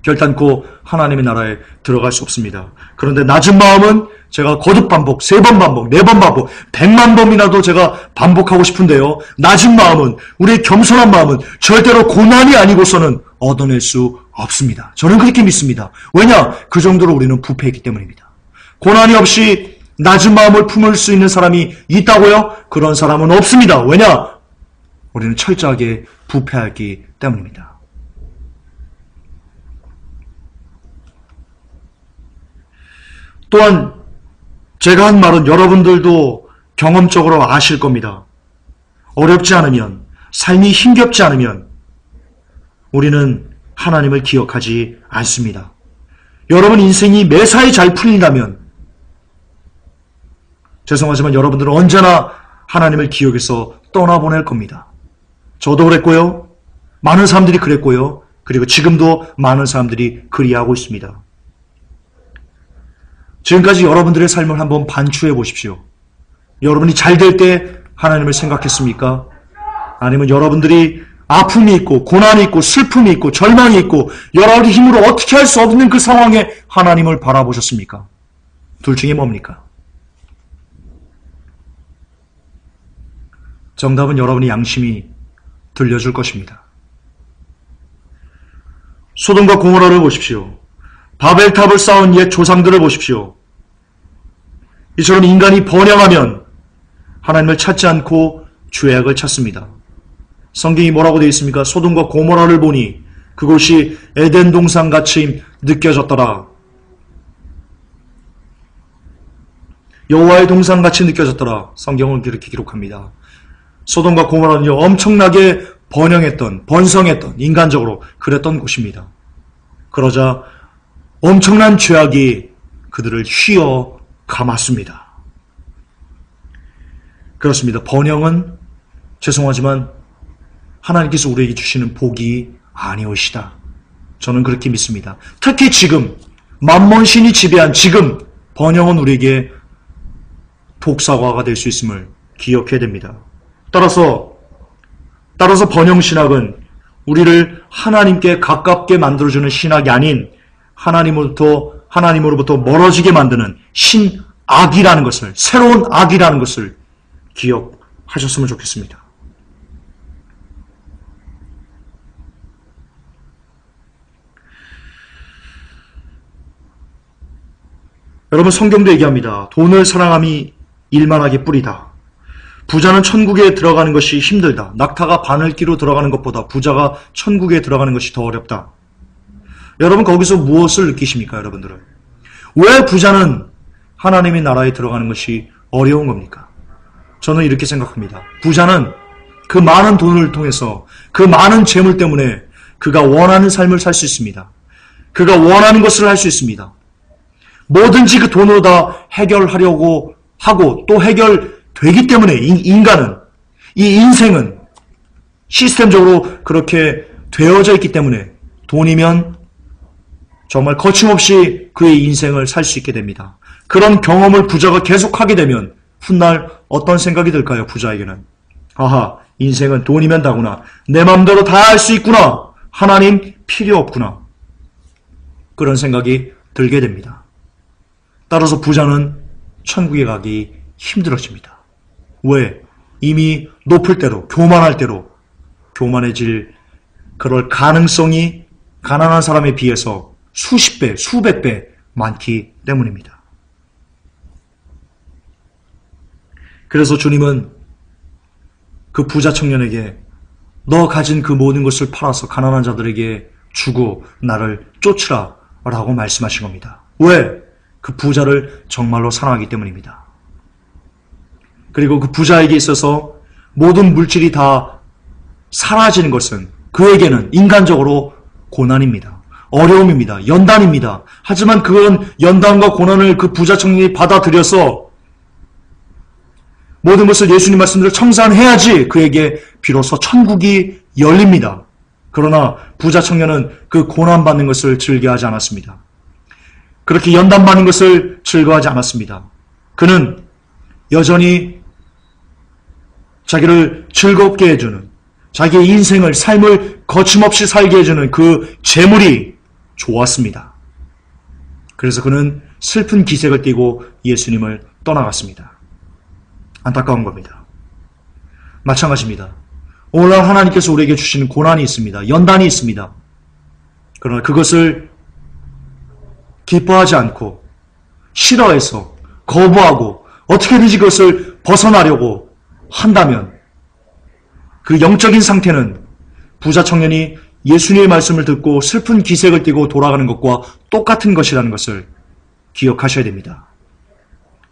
결단코 하나님의 나라에 들어갈 수 없습니다. 그런데 낮은 마음은 제가 거듭 반복, 3번 반복, 4번 반복, 100만 번이라도 제가 반복하고 싶은데요. 낮은 마음은, 우리의 겸손한 마음은 절대로 고난이 아니고서는 얻어낼 수 없습니다. 저는 그렇게 믿습니다. 왜냐? 그 정도로 우리는 부패했기 때문입니다. 고난이 없이 낮은 마음을 품을 수 있는 사람이 있다고요? 그런 사람은 없습니다. 왜냐? 우리는 철저하게 부패하기 때문입니다. 또한 제가 한 말은 여러분들도 경험적으로 아실 겁니다. 어렵지 않으면, 삶이 힘겹지 않으면 우리는 하나님을 기억하지 않습니다. 여러분 인생이 매사에 잘 풀린다면 죄송하지만 여러분들은 언제나 하나님을 기억해서 떠나보낼 겁니다. 저도 그랬고요. 많은 사람들이 그랬고요. 그리고 지금도 많은 사람들이 그리하고 있습니다. 지금까지 여러분들의 삶을 한번 반추해 보십시오. 여러분이 잘 될 때 하나님을 생각했습니까? 아니면 여러분들이 아픔이 있고 고난이 있고 슬픔이 있고 절망이 있고 여러분의 힘으로 어떻게 할 수 없는 그 상황에 하나님을 바라보셨습니까? 둘 중에 뭡니까? 정답은 여러분의 양심이 들려줄 것입니다. 소돔과 고모라를 보십시오. 바벨탑을 쌓은 옛 조상들을 보십시오. 이처럼 인간이 번영하면 하나님을 찾지 않고 죄악을 찾습니다. 성경이 뭐라고 되어 있습니까? 소돔과 고모라를 보니 그곳이 에덴 동산같이 느껴졌더라. 여호와의 동산같이 느껴졌더라. 성경은 이렇게 기록합니다. 소돔과 고모라는요, 엄청나게 번성했던, 인간적으로 그랬던 곳입니다. 그러자 엄청난 죄악이 그들을 휘어 감았습니다. 그렇습니다. 번영은 죄송하지만 하나님께서 우리에게 주시는 복이 아니오시다. 저는 그렇게 믿습니다. 특히 지금 만몬신이 지배한 지금 번영은 우리에게 독사과가 될 수 있음을 기억해야 됩니다. 따라서 번영신학은 우리를 하나님께 가깝게 만들어주는 신학이 아닌 하나님으로부터 멀어지게 만드는 신악이라는 것을, 새로운 악이라는 것을 기억하셨으면 좋겠습니다. 여러분, 성경도 얘기합니다. 돈을 사랑함이 일만하게 뿌리다. 부자는 천국에 들어가는 것이 힘들다. 낙타가 바늘기로 들어가는 것보다 부자가 천국에 들어가는 것이 더 어렵다. 여러분, 거기서 무엇을 느끼십니까, 여러분들은? 왜 부자는 하나님의 나라에 들어가는 것이 어려운 겁니까? 저는 이렇게 생각합니다. 부자는 그 많은 돈을 통해서, 그 많은 재물 때문에 그가 원하는 삶을 살 수 있습니다. 그가 원하는 것을 할 수 있습니다. 뭐든지 그 돈으로 다 해결하려고 하고 또 해결되기 때문에 인간은, 이 인생은 시스템적으로 그렇게 되어져 있기 때문에 돈이면 정말 거침없이 그의 인생을 살 수 있게 됩니다. 그런 경험을 부자가 계속하게 되면 훗날 어떤 생각이 들까요? 부자에게는. 아하, 인생은 돈이면 다구나. 내 마음대로 다 할 수 있구나. 하나님 필요 없구나. 그런 생각이 들게 됩니다. 따라서 부자는 천국에 가기 힘들어집니다. 왜? 이미 높을 대로, 교만할 대로 교만해질 그럴 가능성이 가난한 사람에 비해서 수십 배, 수백 배 많기 때문입니다. 그래서 주님은 그 부자 청년에게 너 가진 그 모든 것을 팔아서 가난한 자들에게 주고 나를 쫓으라 라고 말씀하신 겁니다. 왜? 그 부자를 정말로 사랑하기 때문입니다. 그리고 그 부자에게 있어서 모든 물질이 다 사라지는 것은 그에게는 인간적으로 고난입니다. 어려움입니다. 연단입니다. 하지만 그건 연단과 고난을 그 부자 청년이 받아들여서 모든 것을 예수님 말씀대로 청산해야지 그에게 비로소 천국이 열립니다. 그러나 부자 청년은 그 고난받는 것을 즐겨하지 않았습니다. 그렇게 연단받는 것을 즐거워하지 않았습니다. 그는 여전히 자기를 즐겁게 해주는, 자기의 인생을, 삶을 거침없이 살게 해주는 그 재물이 좋았습니다. 그래서 그는 슬픈 기색을 띠고 예수님을 떠나갔습니다. 안타까운 겁니다. 마찬가지입니다. 오늘날 하나님께서 우리에게 주시는 고난이 있습니다. 연단이 있습니다. 그러나 그것을 기뻐하지 않고 싫어해서 거부하고 어떻게든지 그것을 벗어나려고 한다면 그 영적인 상태는 부자 청년이 예수님의 말씀을 듣고 슬픈 기색을 띠고 돌아가는 것과 똑같은 것이라는 것을 기억하셔야 됩니다.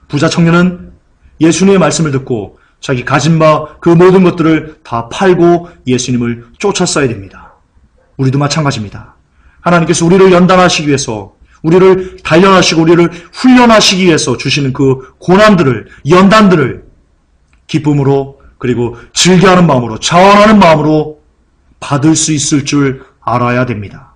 부자 청년은 예수님의 말씀을 듣고 자기 가진 바 그 모든 것들을 다 팔고 예수님을 쫓았어야 됩니다. 우리도 마찬가지입니다. 하나님께서 우리를 연단하시기 위해서, 우리를 단련하시고 우리를 훈련하시기 위해서 주시는 그 고난들을, 연단들을 기쁨으로, 그리고 즐겨하는 마음으로, 자원하는 마음으로 받을 수 있을 줄 알아야 됩니다.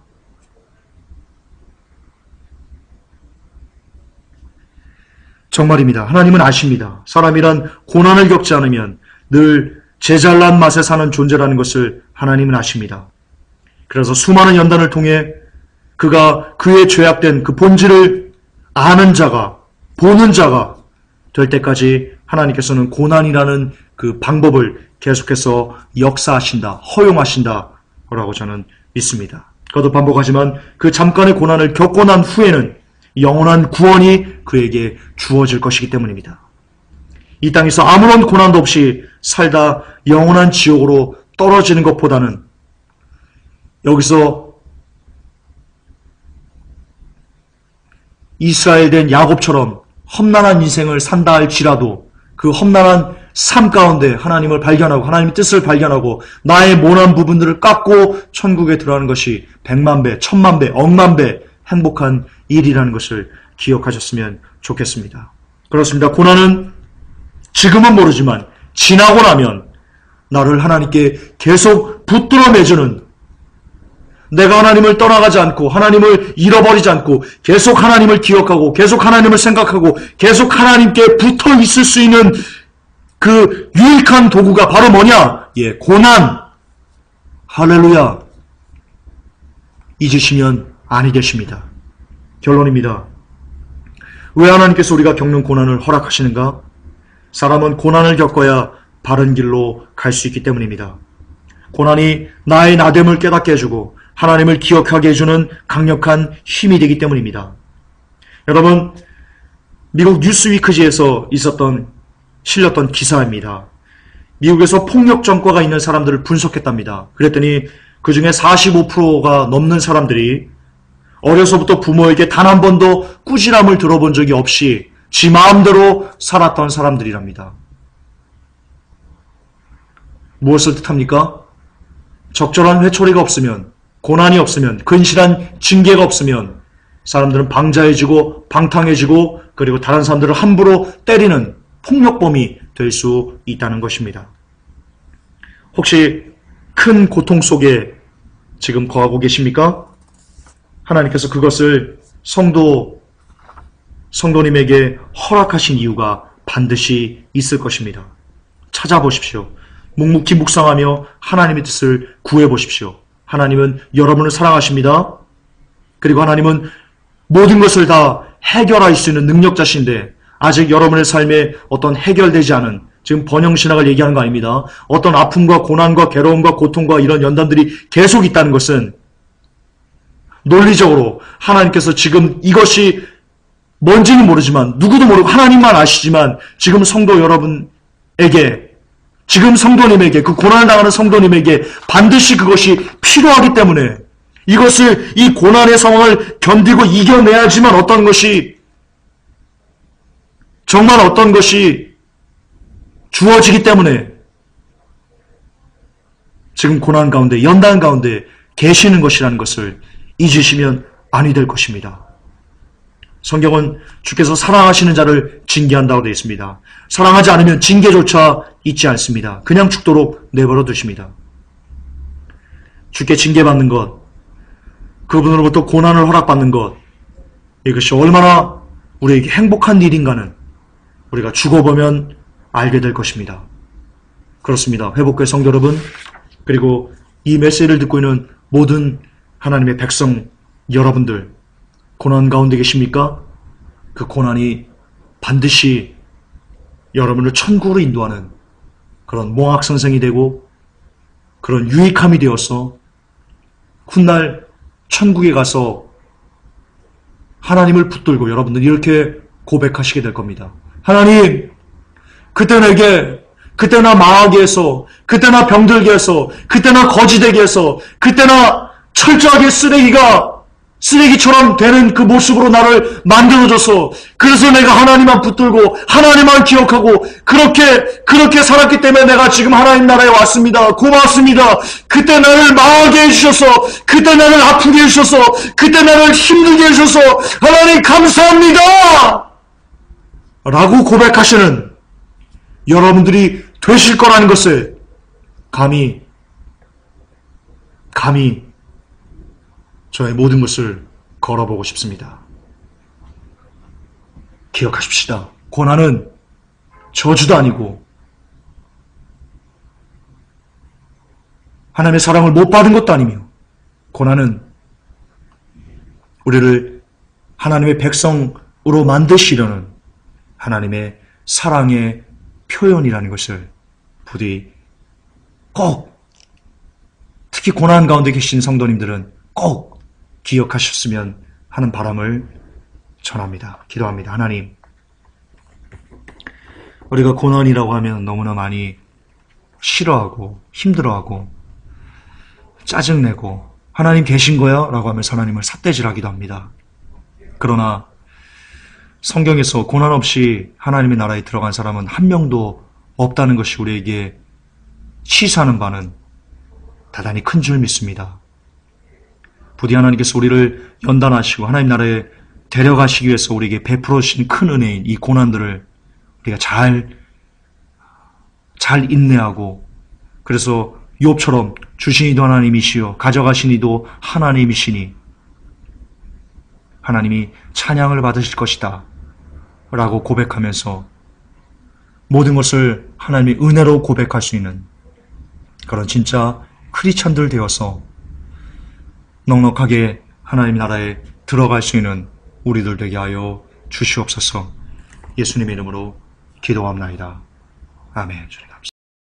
정말입니다. 하나님은 아십니다. 사람이란 고난을 겪지 않으면 늘 제잘난 맛에 사는 존재라는 것을 하나님은 아십니다. 그래서 수많은 연단을 통해 그가 그의 죄악된 그 본질을 아는 자가, 보는 자가 될 때까지 하나님께서는 고난이라는 그 방법을 계속해서 역사하신다, 허용하신다 라고 저는 믿습니다. 거듭 반복하지만 그 잠깐의 고난을 겪고 난 후에는 영원한 구원이 그에게 주어질 것이기 때문입니다. 이 땅에서 아무런 고난도 없이 살다 영원한 지옥으로 떨어지는 것보다는 여기서 이스라엘 된 야곱처럼 험난한 인생을 산다 할지라도 그 험난한 삶 가운데 하나님을 발견하고 하나님의 뜻을 발견하고 나의 모난 부분들을 깎고 천국에 들어가는 것이 100만 배, 1000만 배, 억만 배 행복한 일이라는 것을 기억하셨으면 좋겠습니다. 그렇습니다. 고난은 지금은 모르지만 지나고 나면 나를 하나님께 계속 붙들어 매주는, 내가 하나님을 떠나가지 않고 하나님을 잃어버리지 않고 계속 하나님을 기억하고 계속 하나님을 생각하고 계속 하나님께 붙어 있을 수 있는 그 유익한 도구가 바로 뭐냐? 고난. 할렐루야. 잊으시면 아니 계십니다. 결론입니다. 왜 하나님께서 우리가 겪는 고난을 허락하시는가? 사람은 고난을 겪어야 바른 길로 갈 수 있기 때문입니다. 고난이 나의 나됨을 깨닫게 해주고 하나님을 기억하게 해주는 강력한 힘이 되기 때문입니다. 여러분, 미국 뉴스위크지에서 실렸던 기사입니다. 미국에서 폭력 전과가 있는 사람들을 분석했답니다. 그랬더니 그 중에 45%가 넘는 사람들이 어려서부터 부모에게 단 한 번도 꾸지람을 들어본 적이 없이 지 마음대로 살았던 사람들이랍니다. 무엇을 뜻합니까? 적절한 회초리가 없으면, 고난이 없으면, 근실한 징계가 없으면 사람들은 방자해지고 방탕해지고 그리고 다른 사람들을 함부로 때리는 폭력범이 될 수 있다는 것입니다. 혹시 큰 고통 속에 지금 거하고 계십니까? 하나님께서 그것을 성도님에게 허락하신 이유가 반드시 있을 것입니다. 찾아보십시오. 묵묵히 묵상하며 하나님의 뜻을 구해보십시오. 하나님은 여러분을 사랑하십니다. 그리고 하나님은 모든 것을 다 해결할 수 있는 능력자신데 아직 여러분의 삶에 어떤 해결되지 않은, 지금 번영신학을 얘기하는 거 아닙니다. 어떤 아픔과 고난과 괴로움과 고통과 이런 연단들이 계속 있다는 것은 논리적으로 하나님께서 지금 이것이 뭔지는 모르지만, 누구도 모르고 하나님만 아시지만 지금 성도 여러분에게, 지금 성도님에게, 그 고난을 당하는 성도님에게 반드시 그것이 필요하기 때문에 이것을, 이 고난의 상황을 견디고 이겨내야지만 정말 어떤 것이 주어지기 때문에 지금 고난 가운데, 연단 가운데 계시는 것이라는 것을 잊으시면 아니 될 것입니다. 성경은 주께서 사랑하시는 자를 징계한다고 되어 있습니다. 사랑하지 않으면 징계조차 있지 않습니다. 그냥 죽도록 내버려 두십니다. 주께 징계받는 것, 그분으로부터 고난을 허락받는 것, 이것이 얼마나 우리에게 행복한 일인가는 우리가 죽어보면 알게 될 것입니다. 그렇습니다. 회복교회 성도 여러분, 그리고 이 메시지를 듣고 있는 모든 하나님의 백성 여러분들, 고난 가운데 계십니까? 그 고난이 반드시 여러분을 천국으로 인도하는 그런 몽학선생이 되고 그런 유익함이 되어서 훗날 천국에 가서 하나님을 붙들고 여러분들 이렇게 고백하시게 될 겁니다. 하나님, 그때 내게, 그때나 망하게 해서, 그때나 병들게 해서, 그때나 거지되게 해서, 그때나 철저하게 쓰레기처럼 되는 그 모습으로 나를 만들어줘서, 그래서 내가 하나님만 붙들고 하나님만 기억하고 그렇게 살았기 때문에 내가 지금 하나님 나라에 왔습니다. 고맙습니다. 그때 나를 망하게 해주셔서, 그때 나를 아프게 해주셔서, 그때 나를 힘들게 해주셔서 하나님 감사합니다! 라고 고백하시는 여러분들이 되실 거라는 것을 감히 저의 모든 것을 걸어보고 싶습니다. 기억하십시다. 고난은 저주도 아니고 하나님의 사랑을 못 받은 것도 아니며 고난은 우리를 하나님의 백성으로 만드시려는 하나님의 사랑의 표현이라는 것을 부디 꼭, 특히 고난 가운데 계신 성도님들은 꼭 기억하셨으면 하는 바람을 전합니다. 기도합니다. 하나님, 우리가 고난이라고 하면 너무나 많이 싫어하고 힘들어하고 짜증내고 하나님 계신 거야? 라고 하면서 하나님을 삿대질하기도 합니다. 그러나 성경에서 고난 없이 하나님의 나라에 들어간 사람은 한 명도 없다는 것이 우리에게 시사하는 바는 대단히 큰 줄 믿습니다. 부디 하나님께서 우리를 연단하시고 하나님 나라에 데려가시기 위해서 우리에게 베풀어 주신 큰 은혜인 이 고난들을 우리가 잘 인내하고, 그래서 욥처럼 주신 이도 하나님이시요 가져가신 이도 하나님이시니 하나님이 찬양을 받으실 것이다 라고 고백하면서 모든 것을 하나님의 은혜로 고백할 수 있는 그런 진짜 크리스천들 되어서 넉넉하게 하나님 나라에 들어갈 수 있는 우리들 되게 하여 주시옵소서. 예수님의 이름으로 기도합나이다. 아멘.